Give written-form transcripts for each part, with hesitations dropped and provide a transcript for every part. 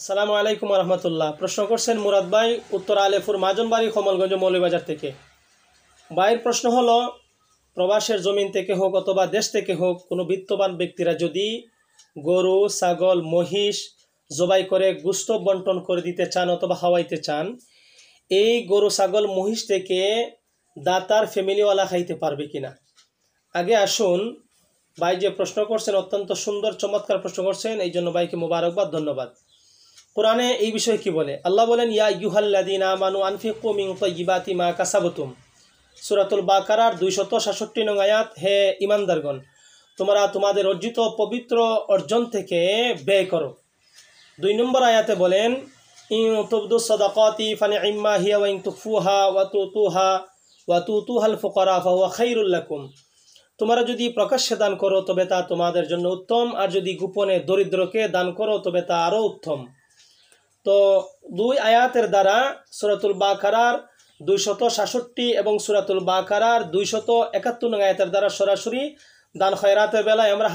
আসসালামু আলাইকুম রহমতুল্লাহ। প্রশ্ন করছেন মুরাদ ভাই, উত্তর আলেপুর মাজনবাড়ি, কমলগঞ্জ, মৌলভীবাজার থেকে। ভাইয়ের প্রশ্ন হলো, প্রবাসের জমিন থেকে হোক অথবা দেশ থেকে হোক, কোনো বিত্তবান ব্যক্তিরা যদি গরু, ছাগল, মহিষ জবাই করে গোশত বন্টন করে দিতে চান অথবা খাওয়াইতে চান, এই গরু, ছাগল, মহিষ থেকে দাতার ফ্যামিলিওয়ালা খাইতে পারবে কিনা? আগে আসুন, ভাই যে প্রশ্ন করছেন অত্যন্ত সুন্দর চমৎকার প্রশ্ন করছেন, এই জন্য ভাইকে মোবারকবাদ, ধন্যবাদ। কোরআনে এই বিষয়ে কি বলে? আল্লাহ বলেন, ইয়া আইয়ুহাল্লাযীনা আমানু আনফিকু মিন তাইয়্যিবাতি মা কাসাবতুম। সূরাতুল বাকারার 266 নং আয়াত। হে ঈমানদারগণ, তোমরা তোমাদের অর্জিত পবিত্র অর্জন থেকে ব্যয় করো। 2 নম্বর আয়াতে বলেন, ইন তুবদু সাদাকাতি ফানি'ম্মা হিয়া ওয়া ইন তুখফুহা ওয়া তুতুহাল ফুকারা ফাহুয়া খায়রুল লাকুম। তোমরা যদি প্রকাশ্যে দান করো তবে তা তোমাদের জন্য উত্তম, আর যদি গোপনে দরিদ্রকে দান করো তবে তা আরও উত্তম। তো 2 আয়াতের দ্বারা সূরাতুল বাকারার 266 এবং সূরাতুল বাকারার 271 নং আয়াতের দ্বারা সরাসরি দান খয়রাতের বেলায় আমরা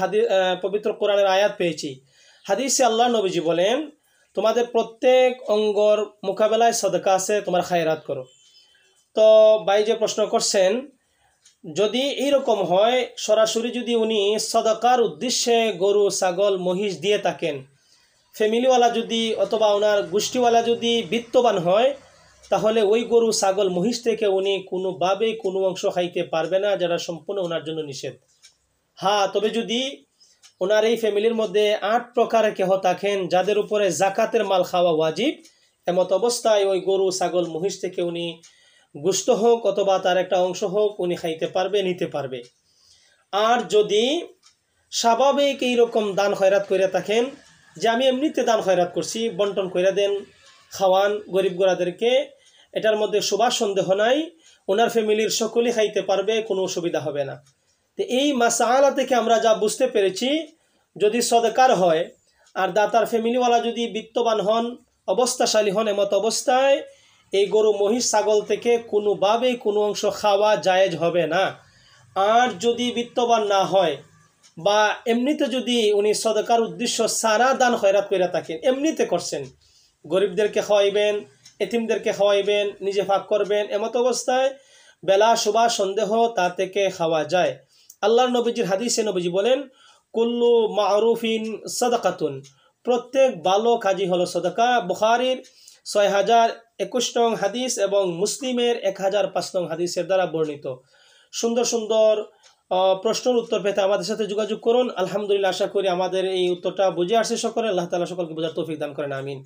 পবিত্র কোরআনের আয়াত পেয়েছি। হাদিসে আল্লাহ নবীজি বলেন, তোমাদের প্রত্যেক অঙ্গর মোকাবেলায় সদকা আছে, তোমরা খয়রাত করো। তো ভাই যে প্রশ্ন করছেন, যদি এইরকম হয়, সরাসরি যদি উনি সদকার উদ্দেশ্যে গরু, ছাগল, মহিষ দিয়ে থাকেন, ফ্যামিলিওয়ালা যদি অথবা ওনার গোষ্ঠীওয়ালা যদি বিত্তবান হয়, তাহলে ওই গরু, ছাগল, মহিষ থেকে উনি কোনোভাবেই কোনো অংশ খাইতে পারবে না, যেটা সম্পূর্ণ ওনার জন্য নিষেধ। হ্যাঁ, তবে যদি ওনার এই ফ্যামিলির মধ্যে 8 প্রকারের কেহ থাকেন যাদের উপরে জাকাতের মাল খাওয়া ওয়াজিব, এমত অবস্থায় ওই গরু, ছাগল, মহিষ থেকে উনি গোশত হোক অথবা তার একটা অংশ হোক উনি খাইতে পারবে, নিতে পারবে। আর যদি স্বাভাবিক এইরকম দান খয়রাত করে থাকেন, যে আমি এমনিতে দান খয়রাত করছি, বন্টন করে দেন, খাওয়ান গরিব গোরাদেরকে, এটার মধ্যে সুবাস সন্দেহ নাই, ওনার ফ্যামিলির সকলেই খাইতে পারবে, কোনো অসুবিধা হবে না। তো এই মাসআলা থেকে আমরা যা বুঝতে পেরেছি, যদি সদকার হয় আর দাতার ফ্যামিলিওয়ালা যদি বিত্তবান হন, অবস্থাশালী হন, এমত অবস্থায় এই গরু, মহিষ, ছাগল থেকে কোনোভাবেই কোনো অংশ খাওয়া জায়েজ হবে না। আর যদি বিত্তবান না হয় বা এমনিতে যদি উনি সদকার উদ্দেশ্য সারা দান খয়রাত করে থাকেন, এমনিতে করছেন, গরিবদেরকে খাওয়াইবেন, এতিমদেরকে খাওয়াইবেন, নিজে ভাগ করবেন, এমত অবস্থায় বেলা সুবাস সন্দেহ তা থেকে খাওয়া যায়। আল্লাহর নবীজির হাদিসে নবীজি বলেন, কুল্লু মারুফিন সাদাকাতুন, প্রত্যেক ভালো কাজই হলো সদকা। বুখারীর 6021 নং হাদিস এবং মুসলিমের 1005 নং হাদিসের দ্বারা বর্ণিত। সুন্দর সুন্দর প্রশ্নের উত্তর পেতে আমাদের সাথে যোগাযোগ করুন। আলহামদুলিল্লাহ, আশা করি আমাদের এই উত্তরটা বুঝে আসছে সকলে। আল্লাহ তাআলা সকলকে বোঝার তৌফিক দান করেন, আমিন।